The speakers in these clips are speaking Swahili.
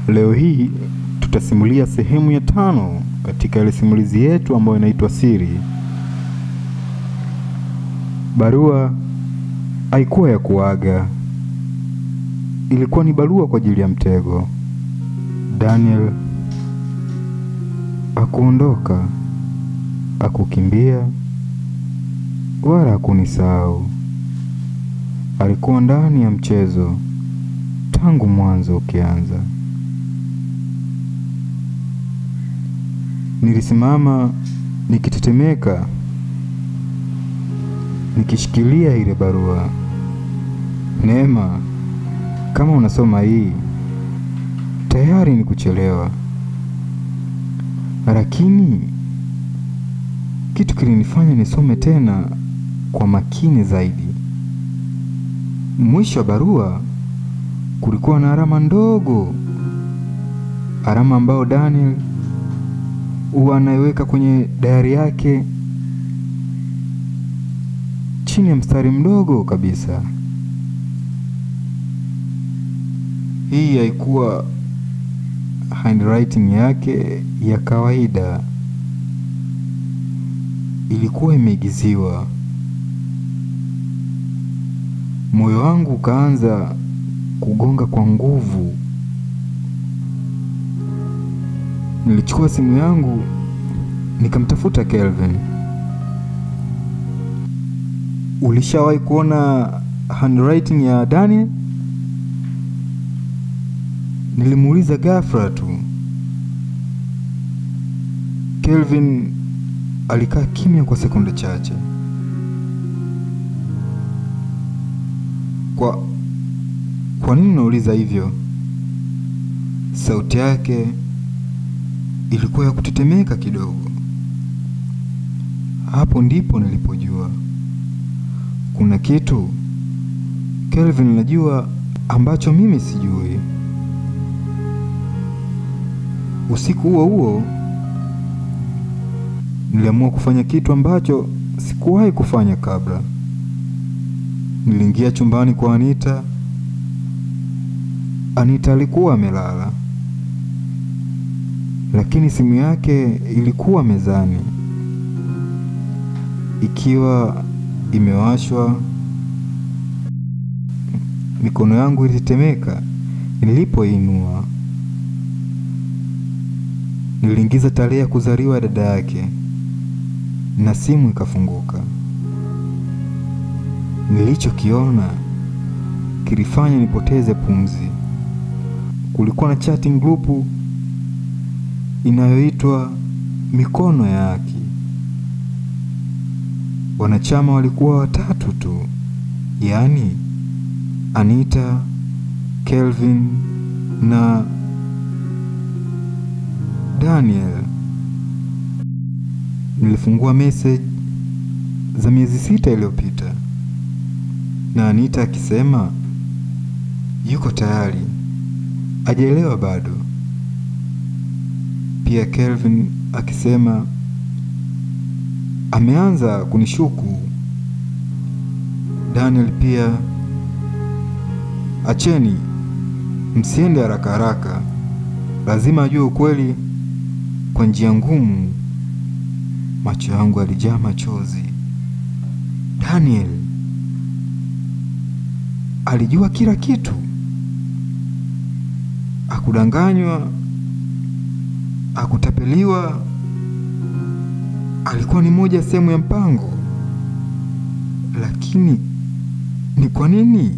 Leo hii tutasimulia sehemu ya 5 katika ile simulizi yetu ambayo inaitwa Siri. Barua haikuwa ya kuaga. Ilikuwa ni barua kwa ajili ya mtego. Daniel hakuondoka, hakukimbia wala hakunisahau. Alikuwa ndani ya mchezo tangu mwanzo ukianza. Nilisimama nikitetemeka, nikishikilia ile barua. Neema, kama unasoma hii, tayari ni kuchelewa. Lakini kitu kilinifanya nisome tena kwa makini zaidi. Mwisho wa barua kulikuwa na alama ndogo, alama ambayo Daniel huwa anaiweka kwenye diary yake chini ya mstari mdogo kabisa. Hii haikuwa handwriting yake ya kawaida, ilikuwa imeigiziwa. Moyo wangu ukaanza kugonga kwa nguvu. Nilichukua simu yangu nikamtafuta Kelvin. Ulishawahi kuona handwriting ya Daniel? Nilimuuliza ghafla tu. Kelvin alikaa kimya kwa sekunde chache. Kwa nini unauliza hivyo? Sauti yake ilikuwa ya kutetemeka kidogo. Hapo ndipo nilipojua kuna kitu Kelvin anajua ambacho mimi sijui. Usiku huo huo niliamua kufanya kitu ambacho sikuwahi kufanya kabla. Niliingia chumbani kwa Anita. Anita alikuwa amelala, lakini simu yake ilikuwa mezani, ikiwa imewashwa. Mikono yangu ilitetemeka nilipoinua. Niliingiza tarehe ya kuzaliwa dada yake na simu ikafunguka. Nilichokiona kilifanya nipoteze pumzi. Kulikuwa na chatting group inayoitwa Mikono ya Haki. Wanachama walikuwa 3 tu, yaani Anita, Kelvin na Daniel. Nilifungua message za miezi 6 iliyopita, na Anita akisema yuko tayari, hajaelewa bado. Pia Kelvin akisema ameanza kunishuku. Daniel pia, acheni, msiende haraka haraka, lazima ajue ukweli kwa njia ngumu. Macho yangu yalijaa machozi. Daniel alijua kila kitu. Hakudanganywa, hakutapeliwa. Alikuwa ni moja sehemu ya mpango. Lakini ni kwa nini?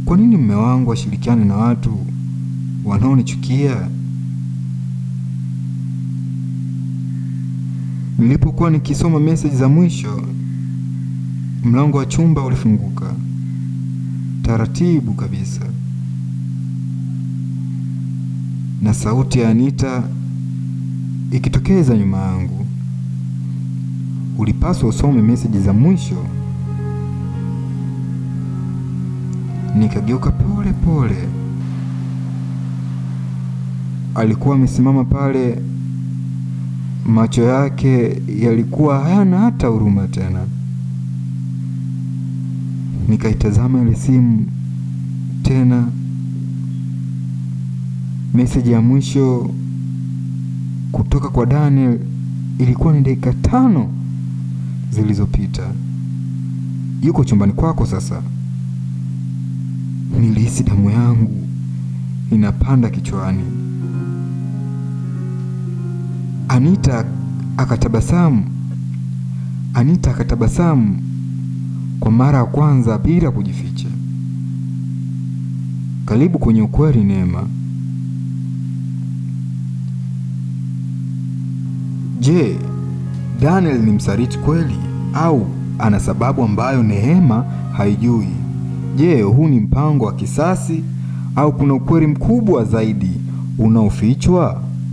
Kwa nini mume wangu ashirikiane na watu wanaonichukia? Nilipokuwa nikisoma message za mwisho, mlango wa chumba ulifunguka taratibu kabisa, na sauti ya Anita ikitokeza nyuma yangu. Ulipaswa usome message za mwisho. Nikageuka pole pole. Alikuwa amesimama pale, macho yake yalikuwa hayana hata huruma tena. Nikaitazama ile simu tena Meseji ya mwisho kutoka kwa Daniel ilikuwa ni dakika 5 zilizopita. Yuko chumbani kwako sasa. Nilihisi damu yangu inapanda kichwani. Anita akatabasamu kwa mara ya kwanza bila kujificha. Karibu kwenye ukweli, Neema. Je, Daniel ni msaliti kweli au ana sababu ambayo Neema haijui? Je, huu ni mpango wa kisasi au kuna ukweli mkubwa zaidi unaofichwa?